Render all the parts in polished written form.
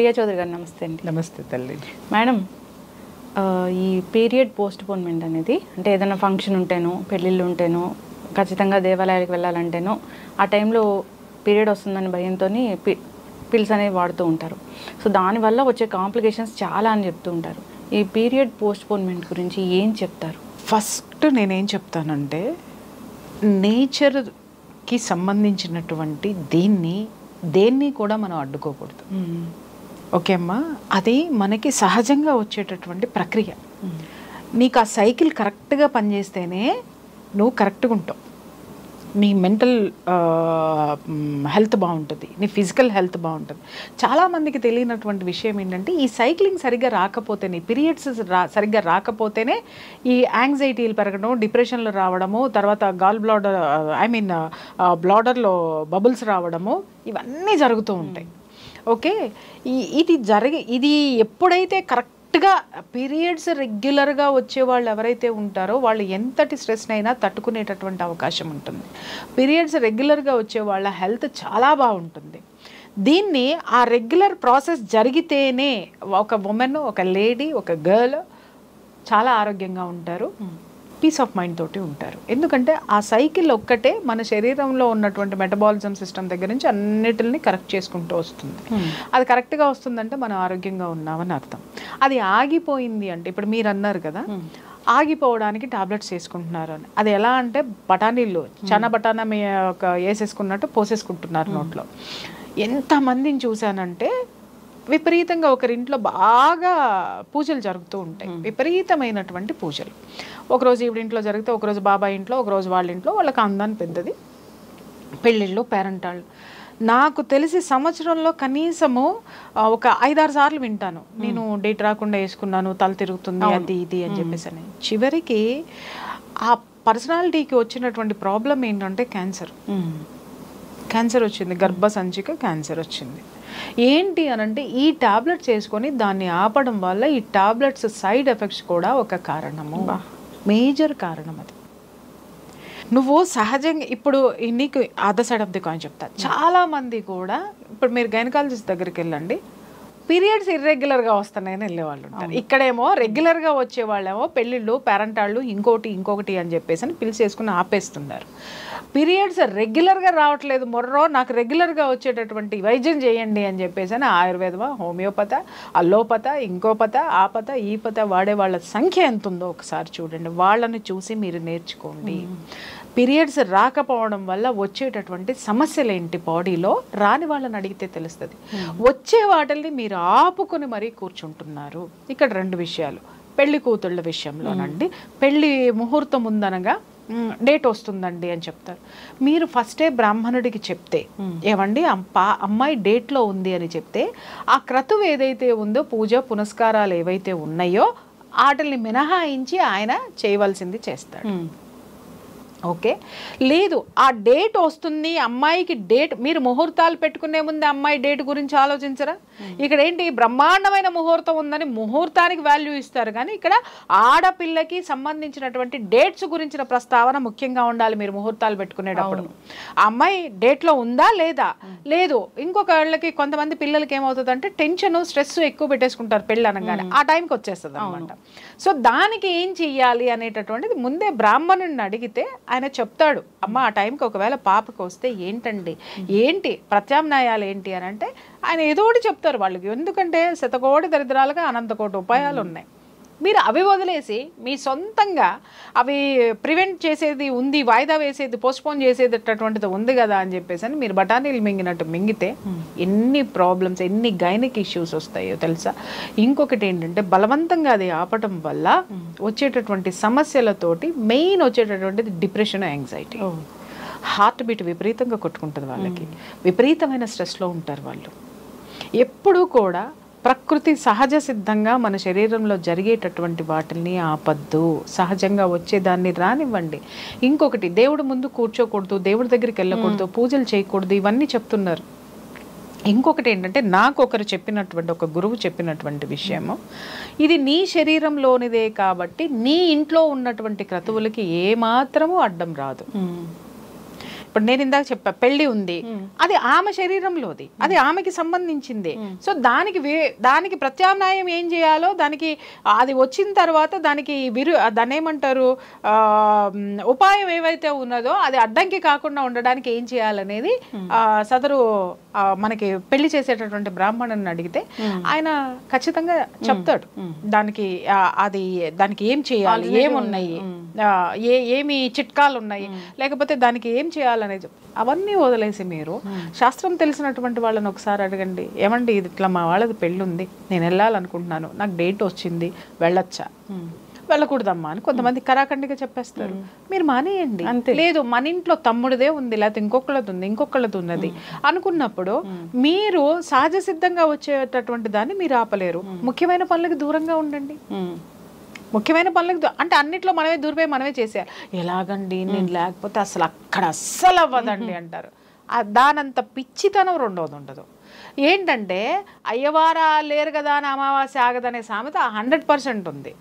ప్రియా చౌదరి గారు నమస్తే అండి. నమస్తే తల్లి. మేడం, ఈ పీరియడ్ పోస్ట్పోన్మెంట్ అనేది అంటే ఏదైనా ఫంక్షన్ ఉంటేనో పెళ్ళిళ్ళు ఉంటేనో ఖచ్చితంగా దేవాలయాలకు వెళ్ళాలంటేనో ఆ టైంలో పీరియడ్ వస్తుందని భయంతో పిల్స్ అనేవి వాడుతూ ఉంటారు. సో దానివల్ల వచ్చే కాంప్లికేషన్స్ చాలా అని చెప్తూ ఉంటారు. ఈ పీరియడ్ పోస్ట్పోన్మెంట్ గురించి ఏం చెప్తారు? ఫస్ట్ నేనేం చెప్తానంటే, నేచర్కి సంబంధించినటువంటి దేన్ని కూడా మనం అడ్డుకోకూడదు. ఓకే అమ్మా, అది మనకి సహజంగా వచ్చేటటువంటి ప్రక్రియ. నీకు ఆ సైకిల్ కరెక్ట్గా పనిచేస్తేనే నువ్వు కరెక్ట్గా ఉంటావు. నీ మెంటల్ హెల్త్ బాగుంటుంది, నీ ఫిజికల్ హెల్త్ బాగుంటుంది. చాలామందికి తెలియనటువంటి విషయం ఏంటంటే, ఈ సైక్లింగ్ సరిగ్గా రాకపోతేనే, పీరియడ్స్ సరిగ్గా రాకపోతేనే ఈ యాంగ్జైటీలు పెరగడం, డిప్రెషన్లు రావడము, తర్వాత గాల్ బ్లాడర్ బ్లాడర్లో బబుల్స్ రావడము, ఇవన్నీ జరుగుతూ ఉంటాయి. ఓకే, ఇది ఎప్పుడైతే కరెక్ట్గా పీరియడ్స్ రెగ్యులర్గా వచ్చే వాళ్ళు ఎవరైతే ఉంటారో వాళ్ళు ఎంతటి స్ట్రెస్నైనా తట్టుకునేటటువంటి అవకాశం ఉంటుంది. పీరియడ్స్ రెగ్యులర్గా వచ్చే వాళ్ళ హెల్త్ చాలా బాగుంటుంది. దీన్ని ఆ రెగ్యులర్ ప్రాసెస్ జరిగితేనే ఒక ఉమెన్, ఒక లేడీ, ఒక గర్ల్ చాలా ఆరోగ్యంగా ఉంటారు, పీస్ ఆఫ్ మైండ్ తోటి ఉంటారు. ఎందుకంటే ఆ సైకిల్ ఒక్కటే మన శరీరంలో ఉన్నటువంటి మెటబాలిజం సిస్టమ్ దగ్గర నుంచి అన్నిటిని కరెక్ట్ చేసుకుంటూ వస్తుంది. అది కరెక్ట్గా వస్తుందంటే మనం ఆరోగ్యంగా ఉన్నామని అర్థం. అది ఆగిపోయింది అంటే, ఇప్పుడు మీరు అన్నారు కదా, ఆగిపోవడానికి టాబ్లెట్స్ వేసుకుంటున్నారు అని. అది ఎలా అంటే, బఠానీలు బఠానా వేసేసుకున్నట్టు పోసేసుకుంటున్నారు నోట్లో. ఎంతమందిని చూశానంటే, విపరీతంగా ఒకరింట్లో బాగా పూజలు జరుగుతూ ఉంటాయి, విపరీతమైనటువంటి పూజలు. ఒకరోజు ఈవిడింట్లో జరిగితే, ఒకరోజు బాబాయ్ ఇంట్లో, ఒకరోజు వాళ్ళ ఇంట్లో, వాళ్ళకి అందాన్ని పెద్దది పెళ్ళిళ్ళు, పేరెంటాళ్ళు. నాకు తెలిసి సంవత్సరంలో కనీసము ఒక 5-6 సార్లు వింటాను, నేను డేట్ రాకుండా వేసుకున్నాను, తల తిరుగుతుంది, అది ఇది అని చెప్పేసి అని. చివరికి ఆ పర్సనాలిటీకి వచ్చినటువంటి ప్రాబ్లం ఏంటంటే క్యాన్సర్ వచ్చింది, గర్భసంచిక క్యాన్సర్ వచ్చింది. ఏంటి అనంటే, ఈ టాబ్లెట్స్ వేసుకొని దాన్ని ఆపడం వల్ల ఈ టాబ్లెట్స్ సైడ్ ఎఫెక్ట్స్ కూడా ఒక కారణము, మేజర్ కారణం. అది నువ్వు సహజంగా ఇప్పుడు నీకు other side of the coin చెప్తా. చాలామంది కూడా, ఇప్పుడు మీరు గైనకాలజిస్ట్ దగ్గరికి వెళ్ళండి, పీరియడ్స్ ఇర్రెగ్యులర్గా వస్తున్నాయని వెళ్ళేవాళ్ళు ఉంటారు. ఇక్కడేమో రెగ్యులర్గా వచ్చేవాళ్ళేమో పెళ్ళిళ్ళు, పేరెంటాళ్ళు, ఇంకొకటి అని చెప్పేసి అని పిలిచేసుకుని ఆపేస్తున్నారు. పీరియడ్స్ రెగ్యులర్గా రావట్లేదు, నాకు రెగ్యులర్గా వచ్చేటటువంటి వైద్యం చేయండి అని చెప్పేసి అని ఆయుర్వేదమా, హోమియోపత, అల్లోపత, ఇంకోపత, ఆపత, ఈ పత వాడే వాళ్ళ సంఖ్య ఎంత ఉందో ఒకసారి చూడండి. వాళ్ళని చూసి మీరు నేర్చుకోండి. పీరియడ్స్ రాకపోవడం వల్ల వచ్చేటటువంటి సమస్యలు ఏంటి బాడీలో, రాని వాళ్ళని అడిగితే తెలుస్తుంది. వచ్చే వాటిల్ని మీరు ఆపుకొని మరీ కూర్చుంటున్నారు. ఇక్కడ 2 విషయాలు. పెళ్లి కూతుళ్ళ విషయంలోనండి, పెళ్లి ముహూర్తం ఉందనగా డేట్ వస్తుందండి అని చెప్తారు. మీరు ఫస్టే బ్రాహ్మణుడికి చెప్తే, ఏమండి అమ్మాయి డేట్లో ఉంది అని చెప్తే, ఆ క్రతువు ఏదైతే ఉందో, పూజ పునస్కారాలు ఏవైతే ఉన్నాయో వాటిని మినహాయించి ఆయన చేయవలసింది చేస్తాడు. ఓకే, లేదు ఆ డేట్ వస్తుంది, అమ్మాయికి డేట్, మీరు ముహూర్తాలు పెట్టుకునే ముందు అమ్మాయి డేట్ గురించి ఆలోచించరా? ఇక్కడ ఏంటి, బ్రహ్మాండమైన ముహూర్తం ఉందని ముహూర్తానికి వాల్యూ ఇస్తారు, కానీ ఇక్కడ ఆడపిల్లకి సంబంధించినటువంటి డేట్స్ గురించిన ప్రస్తావన ముఖ్యంగా ఉండాలి. మీరు ముహూర్తాలు పెట్టుకునేటప్పుడు ఆ అమ్మాయి డేట్లో ఉందా లేదా, లేదు. ఇంకొక వాళ్ళకి, కొంతమంది పిల్లలకి ఏమవుతుందంటే టెన్షన్, స్ట్రెస్ ఎక్కువ పెట్టేసుకుంటారు పెళ్ళి అనగానే, ఆ టైంకి వచ్చేస్తుంది అనమాట. సో దానికి ఏం చెయ్యాలి అనేటటువంటిది ముందే బ్రాహ్మణుడిని అడిగితే ఆయన చెప్తాడు. అమ్మ ఆ టైంకి ఒకవేళ పాపకు వస్తే ఏంటి ప్రత్యామ్నాయాలు ఏంటి అని అంటే, ఆయన ఏదో ఒకటి చెప్తారు వాళ్ళకి. ఎందుకంటే శతకోటి దరిద్రాలుగా అనంతకోటి ఉపాయాలు ఉన్నాయి. మీరు అవి వదిలేసి మీ సొంతంగా అవి ప్రివెంట్ చేసేది ఉంది, వాయిదా వేసేది, పోస్ట్పోన్ చేసేటటువంటిది ఉంది కదా అని చెప్పేసి అని మీరు బఠానీలు మింగినట్టు మింగితే ఎన్ని ప్రాబ్లమ్స్, ఎన్ని గైనిక్ ఇష్యూస్ వస్తాయో తెలుసా. ఇంకొకటి ఏంటంటే, బలవంతంగా అది ఆపటం వల్ల వచ్చేటటువంటి సమస్యలతోటి మెయిన్ వచ్చేటటువంటిది డిప్రెషన్, యాంగ్జైటీ. హార్ట్ బీట్ విపరీతంగా కొట్టుకుంటుంది వాళ్ళకి, విపరీతమైన స్ట్రెస్లో ఉంటారు వాళ్ళు. ఎప్పుడూ కూడా ప్రకృతి సహజ సిద్ధంగా మన శరీరంలో జరిగేటటువంటి వాటిని ఆపద్దు, సహజంగా వచ్చేదాన్ని రానివ్వండి. ఇంకొకటి, దేవుడు ముందు కూర్చోకూడదు, దేవుడి దగ్గరికి వెళ్ళకూడదు, పూజలు చేయకూడదు, ఇవన్నీ చెప్తున్నారు. ఇంకొకటి ఏంటంటే, నాకు ఒకరు చెప్పినటువంటి, ఒక గురువు చెప్పినటువంటి విషయము, ఇది నీ శరీరంలోనిదే కాబట్టి నీ ఇంట్లో ఉన్నటువంటి క్రతువులకి ఏమాత్రము అడ్డం రాదు. ఇప్పుడు నేను ఇందాక చెప్పా పెళ్లి ఉంది, అది ఆమె శరీరంలోది, అది ఆమెకి సంబంధించింది. సో దానికి ప్రత్యామ్నాయం ఏం చేయాలో, దానికి అది వచ్చిన తర్వాత దానికి దాన్ని ఏమంటారు ఉపాయం ఏవైతే ఉన్నదో అది అడ్డంకి కాకుండా ఉండడానికి ఏం చేయాలనేది సదరు మనకి పెళ్లి చేసేటటువంటి బ్రాహ్మణుని అడిగితే ఆయన ఖచ్చితంగా చెప్తాడు. దానికి ఏం చేయాలి, ఏమున్నాయి, ఏమి చిట్కాలు ఉన్నాయి, లేకపోతే దానికి ఏం చేయాలనేది అవన్నీ వదిలేసి మీరు శాస్త్రం తెలిసినటువంటి వాళ్ళని ఒకసారి అడగండి. ఏమండి ఇది ఇట్లా మా వాళ్ళది పెళ్ళి ఉంది, నేను వెళ్ళాలనుకుంటున్నాను, నాకు డేట్ వచ్చింది, వెళ్ళొచ్చా, వెళ్ళకూడదమ్మా అని కొంతమంది కరాఖండిగా చెప్పేస్తారు. మీరు మానేయండి. లేదు మన ఇంట్లో తమ్ముడిదే ఉంది, లేకపోతే ఇంకొకళ్ళది ఉన్నది అనుకున్నప్పుడు మీరు సహజ సిద్ధంగా వచ్చేటటువంటి దాన్ని మీరు ఆపలేరు. ముఖ్యమైన పనులకు దూరంగా ఉండండి. ముఖ్యమైన పనులకు అంటే అన్నిట్లో మనమే దూరిపోయి మనమే చేసేయాలి. ఎలాగండి నేను లేకపోతే అసలు అక్కడ అస్సలు అవ్వదండి అంటారు. దానంత పిచ్చితనం రెండోది ఉండదు. ఏంటంటే అయ్యవారా లేరు కదా అని అమావాస్య ఆగదనే సామెత 100% ఉంది.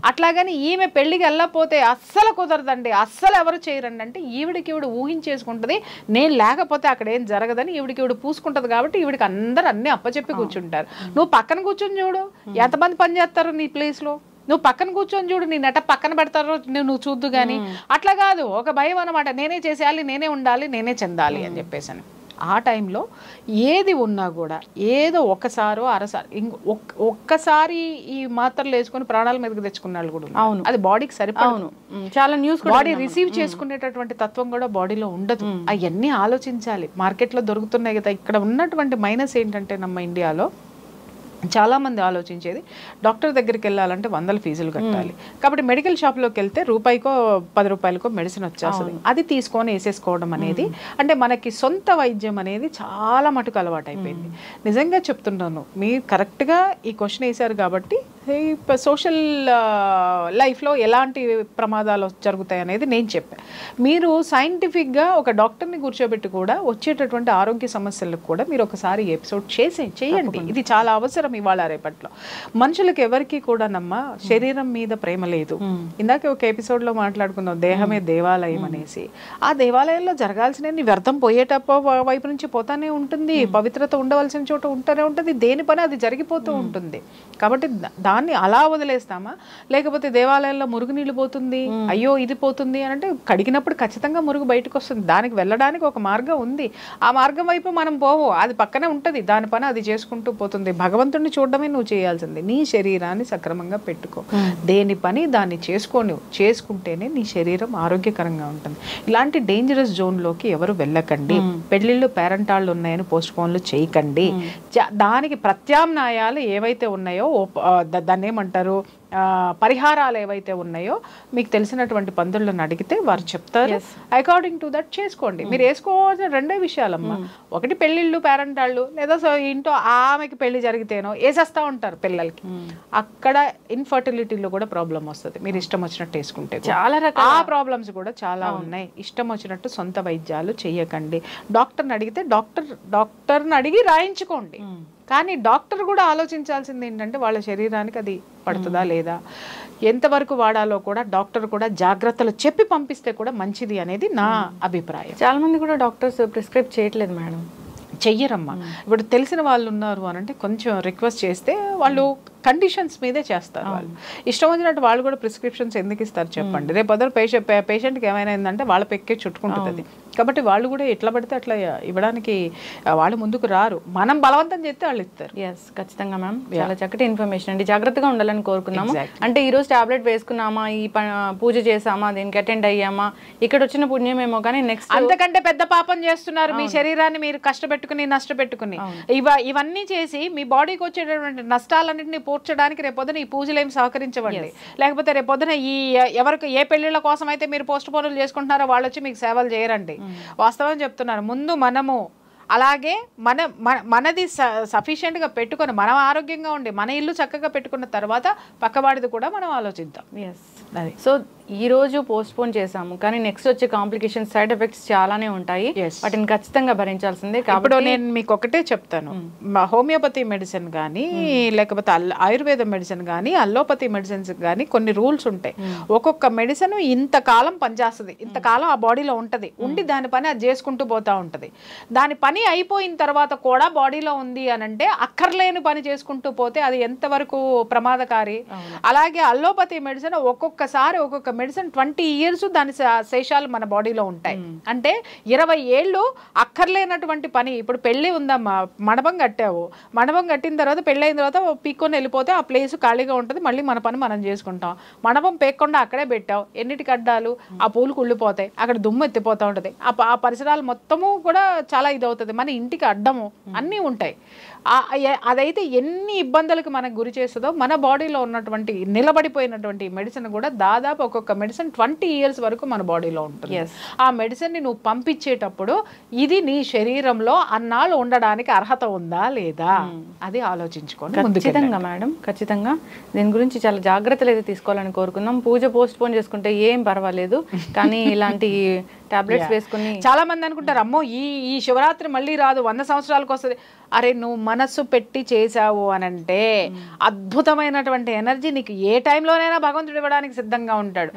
అట్లాగని ఈమె పెళ్ళికి వెళ్ళకపోతే అస్సలు కుదరదండి, అస్సలు ఎవరు చేయరండి అంటే ఈవిడికి ఊహించేసుకుంటుంది నేను లేకపోతే అక్కడ ఏం జరగదని. ఈవిడికి పూసుకుంటుంది కాబట్టి ఈవిడికి అందరు అన్ని అప్పచెప్పి కూర్చుంటారు. నువ్వు పక్కన కూర్చొని చూడు ఎంతమంది పని చేస్తారు నీ ప్లేస్లో. నువ్వు పక్కన కూర్చొని చూడు, నీ నెట పక్కన పెడతారో నువ్వు చూద్దు కానీ. అట్లా కాదు, ఒక భయం అనమాట, నేనే చేసేయాలి, నేనే ఉండాలి, నేనే చెందాలి అని చెప్పేసి. ఆ టైంలో ఏది ఉన్నా కూడా ఏదో ఒకసారో ఒక్కసారి ఈ మాత్రలు వేసుకొని ప్రాణాల మీదకి తెచ్చుకున్న వాళ్ళు కూడా ఉన్నారు. అది బాడీకి సరిపోను. చాలా న్యూస్ బాడీ రిసీవ్ చేసుకునేటటువంటి తత్వం కూడా బాడీలో ఉండదు. అవన్నీ ఆలోచించాలి. మార్కెట్లో దొరుకుతున్నాయి కదా. ఇక్కడ ఉన్నటువంటి మైనస్ ఏంటంటే ನಮ್ಮ ఇండియాలో చాలామంది ఆలోచించేది డాక్టర్ దగ్గరికి వెళ్ళాలంటే 100 ఫీజులు కట్టాలి కాబట్టి మెడికల్ షాప్లోకి వెళ్తే రూపాయికో 10 రూపాయలకో మెడిసిన్ వచ్చేస్తుంది. అది తీసుకొని వేసేసుకోవడం అనేది అంటే మనకి సొంత వైద్యం అనేది చాలా మటుకు అలవాటు అయిపోయింది. నిజంగా చెప్తున్నాను, మీరు కరెక్ట్గా ఈ క్వశ్చన్ వేశారు కాబట్టి సోషల్ లైఫ్లో ఎలాంటి ప్రమాదాలు జరుగుతాయి అనేది నేను చెప్పాను. మీరు సైంటిఫిక్గా ఒక డాక్టర్ని కూర్చోబెట్టి కూడా వచ్చేటటువంటి ఆరోగ్య సమస్యలకు కూడా మీరు ఒకసారి ఎపిసోడ్ చేయండి. ఇది చాలా అవసరం ఇవాళ రేపట్లో. మనుషులకు ఎవరికి కూడా శరీరం మీద ప్రేమ లేదు. ఇందాక ఒక ఎపిసోడ్లో మాట్లాడుకున్నాం దేహమే దేవాలయం అనేసి. ఆ దేవాలయంలో జరగాల్సిన వ్యర్థం పోయేటప్పో వైపు నుంచి పోతానే ఉంటుంది. పవిత్రత ఉండవలసిన చోట ఉంటూనే ఉంటుంది. దేని పని అది జరిగిపోతూ ఉంటుంది. కాబట్టి దాన్ని అలా వదిలేస్తామా? లేకపోతే దేవాలయంలో మురుగునీళ్ళు పోతుంది, అయ్యో ఇది పోతుంది అని అంటే కడిగినప్పుడు ఖచ్చితంగా మురుగు బయటకు వస్తుంది. దానికి వెళ్ళడానికి ఒక మార్గం ఉంది. ఆ మార్గం వైపు మనం పోవు, అది పక్కనే ఉంటుంది. దాని పని అది చేసుకుంటూ పోతుంది. భగవంతుడిని చూడడమే నువ్వు చేయాల్సింది. నీ శరీరాన్ని సక్రమంగా పెట్టుకో, దేని పని దాన్ని చేసుకుంటేనే నీ శరీరం ఆరోగ్యకరంగా ఉంటుంది. ఇలాంటి డేంజరస్ జోన్లోకి ఎవరు వెళ్ళకండి. పెళ్లిళ్ళు పేరెంటాళ్ళు ఉన్నాయని పోస్ట్ పోన్లు చేయకండి. దానికి ప్రత్యామ్నాయాలు ఏవైతే ఉన్నాయో దాన్ని ఏమంటారు పరిహారాలు ఏవైతే ఉన్నాయో మీకు తెలిసినటువంటి పందులను అడిగితే వారు చెప్తారు. అకార్డింగ్ టు దట్ చేసుకోండి. మీరు వేసుకోవాల్సిన రెండే విషయాలమ్మా. ఒకటి పెళ్ళిళ్ళు పేరెంటాళ్ళు, లేదా ఇంట్లో ఆమెకి పెళ్లి జరిగితేనో వేసేస్తా ఉంటారు పిల్లలకి. అక్కడ ఇన్ఫర్టిలిటీలో కూడా ప్రాబ్లం వస్తుంది. మీరు ఇష్టం వచ్చినట్టు వేసుకుంటే చాలా ఆ ప్రాబ్లమ్స్ కూడా చాలా ఉన్నాయి. ఇష్టం వచ్చినట్టు సొంత వైద్యాలు చేయకండి. డాక్టర్ని అడిగితే డాక్టర్ని అడిగి రాయించుకోండి. కానీ డాక్టర్ కూడా ఆలోచించాల్సింది ఏంటంటే వాళ్ళ శరీరానికి అది పడుతుందా లేదా, ఎంతవరకు వాడాలో కూడా డాక్టర్ కూడా జాగ్రత్తలు చెప్పి పంపిస్తే కూడా మంచిది అనేది నా అభిప్రాయం. చాలా మంది కూడా డాక్టర్స్ ప్రిస్క్రైబ్ చేయట్లేదు మేడం, చెయ్యరమ్మా. ఇప్పుడు తెలిసిన వాళ్ళు ఉన్నారు అని అంటే కొంచెం రిక్వెస్ట్ చేస్తే వాళ్ళు కండిషన్స్ మీదే చేస్తారు. వాళ్ళు ఇష్టం వచ్చినట్టు వాళ్ళు కూడా ప్రిస్క్రిప్షన్స్ ఎందుకు ఇస్తారు చెప్పండి. రేపు పొద్దున పేషెంట్కి ఏమైనా ఏంటంటే వాళ్ళ పెక్కే చుట్టుకుంటుంది. కాబట్టి వాళ్ళు కూడా ఎట్లా పడితే అట్లా ఇవ్వడానికి వాళ్ళు ముందుకు రారు. మనం బలవంతం చేస్తే వాళ్ళు ఇస్తారు. ఎస్, ఖచ్చితంగా మ్యామ్. చాలా చక్కటి ఇన్ఫర్మేషన్ అండి. జాగ్రత్తగా ఉండాలని కోరుకున్నాము. అంటే ఈ రోజు టాబ్లెట్ వేసుకున్నామా, ఈ పూజ చేసామా, దీనికి అటెండ్ అయ్యామా, ఇక్కడ వచ్చిన పుణ్యమేమో కానీ నెక్స్ట్ అంతకంటే పెద్ద పాపం చేస్తున్నారు. మీ శరీరాన్ని మీరు కష్టపెట్టుకుని నష్టపెట్టుకుని ఇవన్నీ చేసి మీ బాడీకి వచ్చేటటువంటి నష్టాలన్నింటినీ పూడ్చడానికి రేపొద్దున ఈ పూజలు ఏమి సహకరించవండి. లేకపోతే రేపొద్దున ఈ ఎవరికి ఏ పెళ్లిళ్ళ కోసం అయితే మీరు పోస్ట్ పోన్లు చేసుకుంటున్నారో వాళ్ళు వచ్చి మీకు సేవలు చేయరండి. వాస్తవం చెప్తున్నారు. ముందు మనము అలాగే మనది సఫిషియెంట్గా పెట్టుకొని మనం ఆరోగ్యంగా ఉండి మన ఇల్లు చక్కగా పెట్టుకున్న తర్వాత పక్కవాడిది కూడా మనం ఆలోచిద్దాం. ఎస్, సో ఈ రోజు పోస్ట్ పోన్ చేసాము కానీ నెక్స్ట్ వచ్చే కాంప్లికేషన్ సైడ్ ఎఫెక్ట్స్ చాలానే ఉంటాయి, వాటిని ఖచ్చితంగా భరించాల్సిందే. ఇప్పుడు నేను మీకు ఒకటే చెప్తాను, హోమియోపతి మెడిసిన్ కానీ లేకపోతే ఆయుర్వేద మెడిసిన్ కానీ అల్లోపతి మెడిసిన్స్ కానీ కొన్ని రూల్స్ ఉంటాయి. ఒక్కొక్క మెడిసిన్ ఇంతకాలం పనిచేస్తుంది, ఇంతకాలం ఆ బాడీలో ఉంటుంది, ఉండి దాని పని అది చేసుకుంటూ పోతా ఉంటుంది. దాని పని అయిపోయిన తర్వాత కూడా బాడీలో ఉంది అని అంటే అక్కర్లేని పని చేసుకుంటూ పోతే అది ఎంతవరకు ప్రమాదకారి. అలాగే అల్లోపతి మెడిసిన్ ఒక్కొక్కసారి ఒక్కొక్క మెడిసిన్ 20 years దాని శేషాలు మన బాడీలో ఉంటాయి. అంటే 20 ఏళ్ళు అక్కర్లేనటువంటి పని. ఇప్పుడు పెళ్లి ఉందమ్మా, మండపం కట్టావు, మండపం కట్టిన తర్వాత పెళ్ళి అయిన తర్వాత పీక్కొని వెళ్ళిపోతే ఆ ప్లేస్ ఖాళీగా ఉంటుంది, మళ్ళీ మన పని మనం చేసుకుంటాం. మండపం పేక్కుండా అక్కడే పెట్టావు, ఎన్నిటికి అడ్డాలు, ఆ పూలు కుళ్ళిపోతాయి, అక్కడ దుమ్ము ఎత్తిపోతూ ఉంటుంది, ఆ పరిసరాలు మొత్తము కూడా చాలా ఇదవుతుంది, మన ఇంటికి అడ్డము అన్నీ ఉంటాయి. అదైతే ఎన్ని ఇబ్బందులకు మనకు గురి చేస్తుందో మన బాడీలో ఉన్నటువంటి నిలబడిపోయినటువంటి మెడిసిన్ కూడా దాదాపు ఒక్కొక్క మెడిసిన్ 20 years వరకు మన బాడీలో ఉంటుంది. ఆ మెడిసిన్ని నువ్వు పంపించేటప్పుడు ఇది నీ శరీరంలో అన్నాళ్ళు ఉండడానికి అర్హత ఉందా లేదా అది ఆలోచించుకోండి. ఖచ్చితంగా మేడం, ఖచ్చితంగా దీని గురించి చాలా జాగ్రత్తలు అయితే తీసుకోవాలని కోరుకుందాం. పూజ పోస్ట్ పోన్ చేసుకుంటే ఏం పర్వాలేదు, కానీ ఇలాంటి టాబ్లెట్స్ వేసుకుని చాలా మంది అనుకుంటారు అమ్మో ఈ శివరాత్రి మళ్ళీ రాదు, 100 సంవత్సరాలకు వస్తుంది. అరే నువ్వు మనస్సు పెట్టి చేసావు అనంటే అద్భుతమైనటువంటి ఎనర్జీ నీకు ఏ టైంలోనైనా భగవంతుడు ఇవ్వడానికి సిద్ధంగా ఉంటాడు.